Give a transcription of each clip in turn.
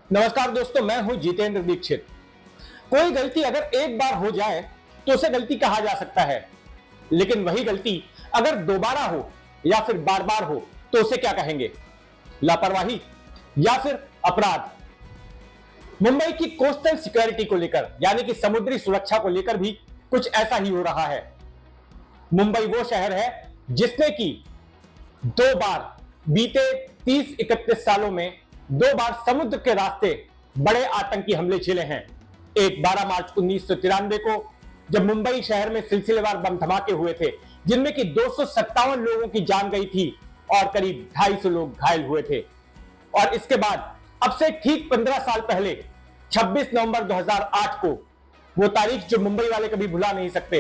नमस्कार दोस्तों, मैं हूं जितेंद्र दीक्षित। कोई गलती अगर एक बार हो जाए तो उसे गलती कहा जा सकता है, लेकिन वही गलती अगर दोबारा हो या फिर बार बार हो तो उसे क्या कहेंगे? लापरवाही या फिर अपराध? मुंबई की कोस्टल सिक्योरिटी को लेकर यानी कि समुद्री सुरक्षा को लेकर भी कुछ ऐसा ही हो रहा है। मुंबई वो शहर है जिसने की दो बार बीते 30-31 सालों में दो बार समुद्र के रास्ते बड़े आतंकी हमले झेले हैं। एक 12 मार्च 1993 को जब मुंबई शहर में सिलसिलेवार बम धमाके हुए थे, जिनमें कि 257 लोगों की जान गई थी और करीब 250 लोग घायल हुए थे। और इसके बाद अब से ठीक 15 साल पहले 26 नवंबर 2008 को, वो तारीख जो मुंबई वाले कभी भुला नहीं सकते,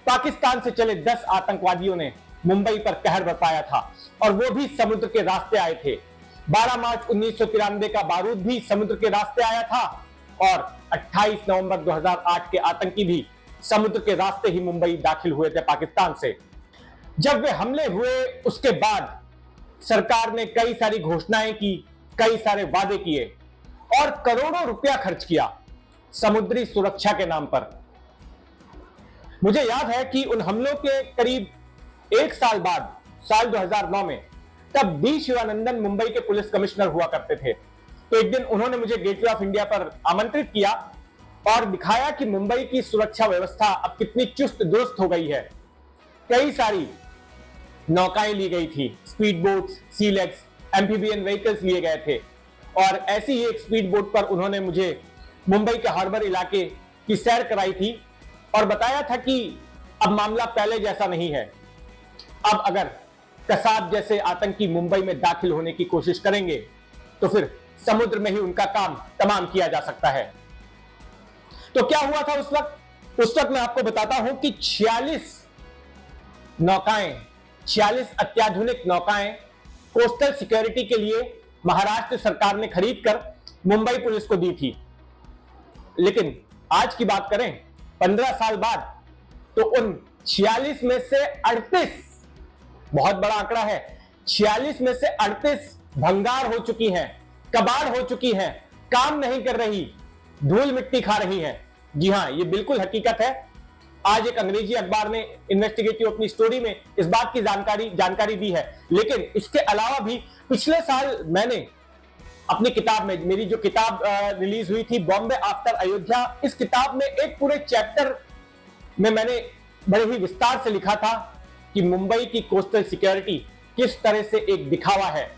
पाकिस्तान से चले 10 आतंकवादियों ने मुंबई पर कहर बरपाया था और वो भी समुद्र के रास्ते आए थे। 12 मार्च 1993 का बारूद भी समुद्र के रास्ते आया था और 28 नवंबर 2008 के आतंकी भी समुद्र के रास्ते ही मुंबई दाखिल हुए थे पाकिस्तान से। जब वे हमले हुए उसके बाद सरकार ने कई सारी घोषणाएं की, कई सारे वादे किए और करोड़ों रुपया खर्च किया समुद्री सुरक्षा के नाम पर। मुझे याद है कि उन हमलों के करीब एक साल बाद, साल 2009 में, तब बी शिवानंदन मुंबई के पुलिस कमिश्नर हुआ करते थे। तो एक दिन उन्होंने मुझे गेटवे ऑफ इंडिया पर आमंत्रित किया और दिखाया कि मुंबई की सुरक्षा व्यवस्था अब कितनी चुस्त दुरुस्त हो गई है। कई सारी नौकाएं ली गई थी, स्पीड बोट्स, सी लेग्स, एम्फीबियन व्हीकल्स लिए गए थे। और ऐसी ही एक स्पीड बोट पर उन्होंने मुझे मुंबई के हार्बर इलाके की सैर कराई थी और बताया था कि अब मामला पहले जैसा नहीं है। अब अगर कसाब जैसे आतंकी मुंबई में दाखिल होने की कोशिश करेंगे तो फिर समुद्र में ही उनका काम तमाम किया जा सकता है। तो क्या हुआ था उस वक्त मैं आपको बताता हूं कि 46 नौकाएं, 46 अत्याधुनिक नौकाएं कोस्टल सिक्योरिटी के लिए महाराष्ट्र सरकार ने खरीद कर मुंबई पुलिस को दी थी। लेकिन आज की बात करें 15 साल बाद, तो उन 46 में से 38, बहुत बड़ा आंकड़ा है, 46 में से 38 भंगार हो चुकी हैं, कबाड़ हो चुकी हैं, काम नहीं कर रही, धूल मिट्टी खा रही हैं। जी हां, ये बिल्कुल हकीकत है। आज एक अंग्रेजी अखबार ने इन्वेस्टिगेटिव अपनी स्टोरी में इस बात की जानकारी दी है। लेकिन इसके अलावा भी पिछले साल मैंने अपनी किताब में, मेरी जो किताब रिलीज हुई थी बॉम्बे आफ्टर अयोध्या, इस किताब में एक पूरे चैप्टर में मैंने बड़े ही विस्तार से लिखा था कि मुंबई की कोस्टल सिक्योरिटी किस तरह से एक दिखावा है।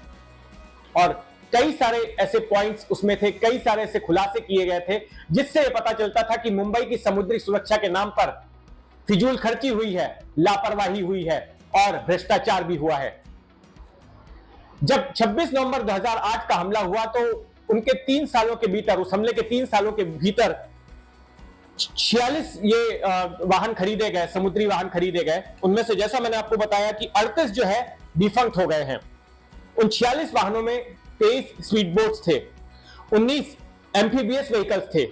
और कई सारे ऐसे पॉइंट्स उसमें थे, कई सारे ऐसे खुलासे किए गए थे जिससे यह पता चलता था कि मुंबई की समुद्री सुरक्षा के नाम पर फिजूल खर्ची हुई है, लापरवाही हुई है और भ्रष्टाचार भी हुआ है। जब 26 नवंबर 2008 का हमला हुआ तो उनके 3 सालों के भीतर, उस हमले के 3 सालों के भीतर 46 ये वाहन खरीदे गए, समुद्री वाहन खरीदे गए। उनमें से जैसा मैंने आपको बताया कि 38 जो है डिफंक्ट हो गए हैं। उन 46 वाहनों में 23 स्पीड बोट्स थे, 19 एम्फीबियस व्हीकल्स थे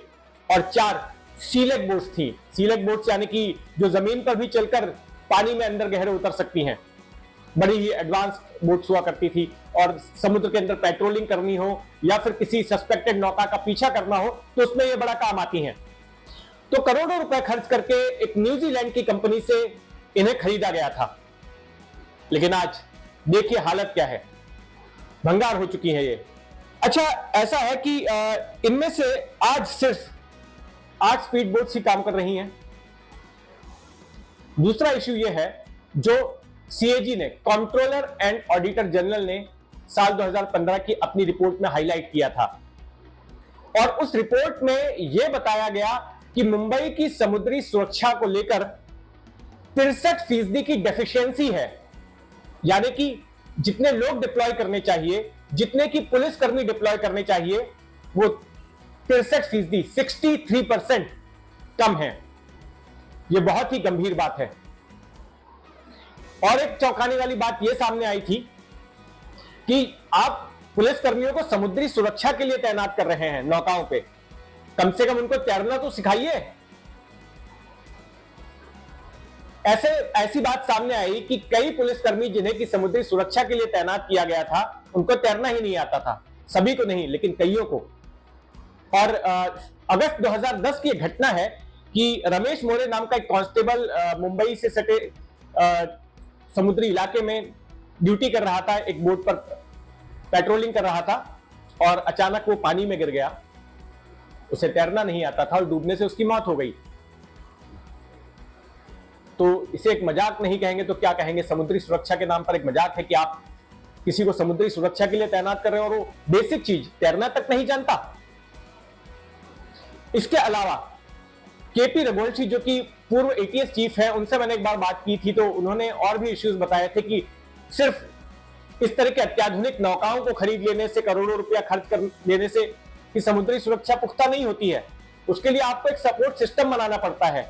और 4 सीलेग बोट्स थी। सीलेग बोट्स यानी कि जो जमीन पर भी चलकर पानी में अंदर गहरे उतर सकती हैं। बड़ी ही एडवांस बोट्स हुआ करती थी और समुद्र के अंदर पेट्रोलिंग करनी हो या फिर किसी सस्पेक्टेड नौका का पीछा करना हो तो उसमें ये बड़ा काम आती हैं। तो करोड़ों रुपए खर्च करके एक न्यूजीलैंड की कंपनी से इन्हें खरीदा गया था। लेकिन आज देखिए हालत क्या है, भंगार हो चुकी है ये। अच्छा, ऐसा है कि इनमें से आज सिर्फ 8 स्पीड बोट्स ही काम कर रही हैं। दूसरा इश्यू ये है जो सीएजी ने, कंट्रोलर एंड ऑडिटर जनरल ने साल 2015 की अपनी रिपोर्ट में हाईलाइट किया था और उस रिपोर्ट में यह बताया गया कि मुंबई की समुद्री सुरक्षा को लेकर 63% की डेफिशिएंसी है। यानी कि जितने लोग डिप्लॉय करने चाहिए, जितने की पुलिसकर्मी डिप्लॉय करने चाहिए, वो 63%, 63% कम है। यह बहुत ही गंभीर बात है। और एक चौंकाने वाली बात यह सामने आई थी कि आप पुलिसकर्मियों को समुद्री सुरक्षा के लिए तैनात कर रहे हैं नौकाओं पे, कम से कम उनको तैरना तो सिखाइए। ऐसी बात सामने आई कि कई पुलिसकर्मी जिन्हें की समुद्री सुरक्षा के लिए तैनात किया गया था, उनको तैरना ही नहीं आता था। सभी को नहीं, लेकिन कईयों को। और अगस्त 2010 की घटना है कि रमेश मोरे नाम का एक कांस्टेबल मुंबई से सटे समुद्री इलाके में ड्यूटी कर रहा था, एक बोट पर पेट्रोलिंग कर रहा था और अचानक वो पानी में गिर गया। उसे तैरना नहीं आता था और डूबने से उसकी मौत हो गई। तो इसे एक मजाक नहीं कहेंगे तो क्या कहेंगे? समुद्री सुरक्षा के नाम पर एक मजाक है कि आप किसी को समुद्री सुरक्षा के लिए तैनात कर रहे हो और वो बेसिक चीज तैरना तक नहीं जानता। इसके अलावा केपी रघुवंशी जो कि पूर्व एटीएस चीफ है, उनसे मैंने एक बार बात की थी तो उन्होंने और भी इश्यूज बताए थे कि सिर्फ इस तरह के अत्याधुनिक नौकाओं को खरीद लेने से, करोड़ों रुपया खर्च कर लेने से कि समुद्री सुरक्षा पुख्ता नहीं होती है। उसके लिए आपको एक सपोर्ट सिस्टम बनाना पड़ता है,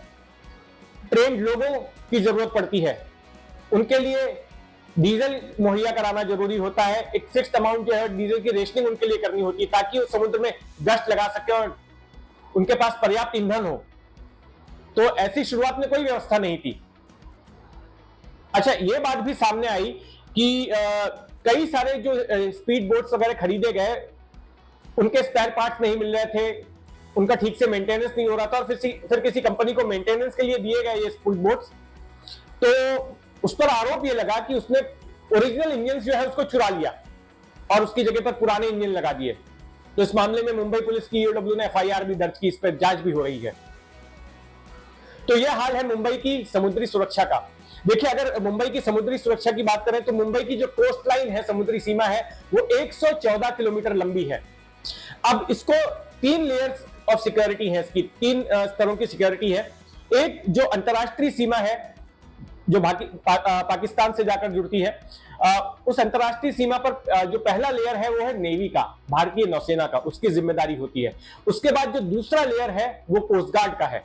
ट्रेंड लोगों की जरूरत पड़ती है, उनके लिए डीजल मुहैया कराना जरूरी होता है, एक फिक्स्ड अमाउंट जो है डीजल की रेशनिंग उनके लिए करनी होती है ताकि वो समुद्र में गश्त लगा सके और उनके पास पर्याप्त ईंधन हो। तो ऐसी शुरुआत में कोई व्यवस्था नहीं थी। अच्छा, ये बात भी सामने आई कि कई सारे जो स्पीड बोट्स वगैरह खरीदे गए, उनके स्पेयर पार्ट्स नहीं मिल रहे थे, उनका ठीक से मेंटेनेंस नहीं हो रहा था और फिर किसी कंपनी को मेंटेनेंस के लिए दिए गए ये स्पीड बोट्स। तो उस पर आरोप ये लगा कि उसने ओरिजिनल इंजन जो है उसको चुरा लिया और उसकी जगह पर पुराने इंजन लगा दिए। तो इस मामले में मुंबई पुलिस की ईओडब्ल्यू ने एफआईआर भी दर्ज की, इस पर जांच भी हो रही है। तो यह हाल है मुंबई की समुद्री सुरक्षा का। देखिए, अगर मुंबई की समुद्री सुरक्षा की बात करें तो मुंबई की जो कोस्ट लाइन है, समुद्री सीमा है, वो 114 किलोमीटर लंबी है। अब इसको 3 लेयर्स ऑफ सिक्योरिटी है, इसकी 3 स्तरों की सिक्योरिटी है। एक जो अंतरराष्ट्रीय सीमा है जो पाकिस्तान से जाकर जुड़ती है, उस अंतरराष्ट्रीय सीमा पर जो पहला लेयर है वो है नेवी का, भारतीय नौसेना का, उसकी जिम्मेदारी होती है। उसके बाद जो दूसरा लेयर है वो कोस्ट गार्ड का है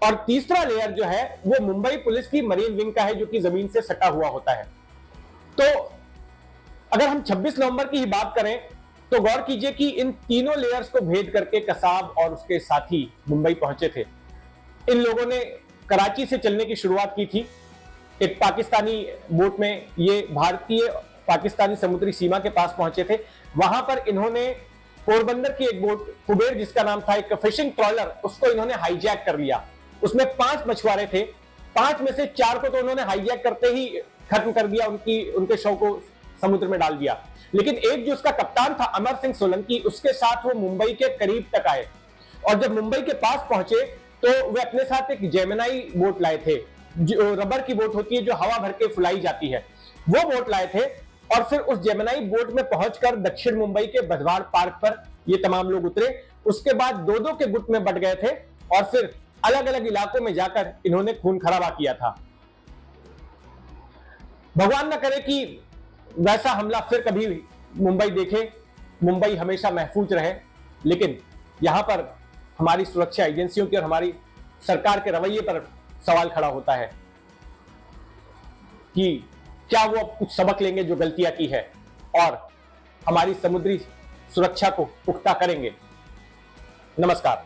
और तीसरा लेयर जो है वो मुंबई पुलिस की मरीन विंग का है जो कि जमीन से सटा हुआ होता है। तो अगर हम 26 नवंबर की ही बात करें तो गौर कीजिए कि इन तीनों लेयर्स को भेद करके कसाब और उसके साथी मुंबई पहुंचे थे। इन लोगों ने कराची से चलने की शुरुआत की थी। एक पाकिस्तानी बोट में ये भारतीय पाकिस्तानी समुद्री सीमा के पास पहुंचे थे। वहां पर इन्होंने पोरबंदर की एक बोट कुबेर जिसका नाम था, एक फिशिंग ट्रॉलर, उसको इन्होंने हाईजैक कर लिया। उसमें 5 मछुआरे थे, 5 में से 4 को तो उन्होंने हाईजैक करते ही खत्म कर दिया, उनके शव को समुद्र में डाल दिया। लेकिन एक जो उसका कप्तान था अमर सिंह सोलंकी, उसके साथ वो मुंबई के करीब तक आए और जब मुंबई के पास पहुंचे तो वे अपने साथ एक जेमिनाई बोट लाए थे, जो रबर की बोट होती है जो हवा भर के फुलाई जाती है, वो बोट लाए थे। और फिर उस जेमिनाई बोट में पहुंचकर दक्षिण मुंबई के बधवाड़ पार्क पर ये तमाम लोग उतरे। उसके बाद 2-2 के गुट में बट गए थे और फिर अलग अलग इलाकों में जाकर इन्होंने खून खराबा किया था। भगवान न करे कि वैसा हमला फिर कभी मुंबई देखे, मुंबई हमेशा महफूज रहे। लेकिन यहां पर हमारी सुरक्षा एजेंसियों की और हमारी सरकार के रवैये पर सवाल खड़ा होता है कि क्या वो कुछ सबक लेंगे जो गलतियां की है और हमारी समुद्री सुरक्षा को पुख्ता करेंगे। नमस्कार।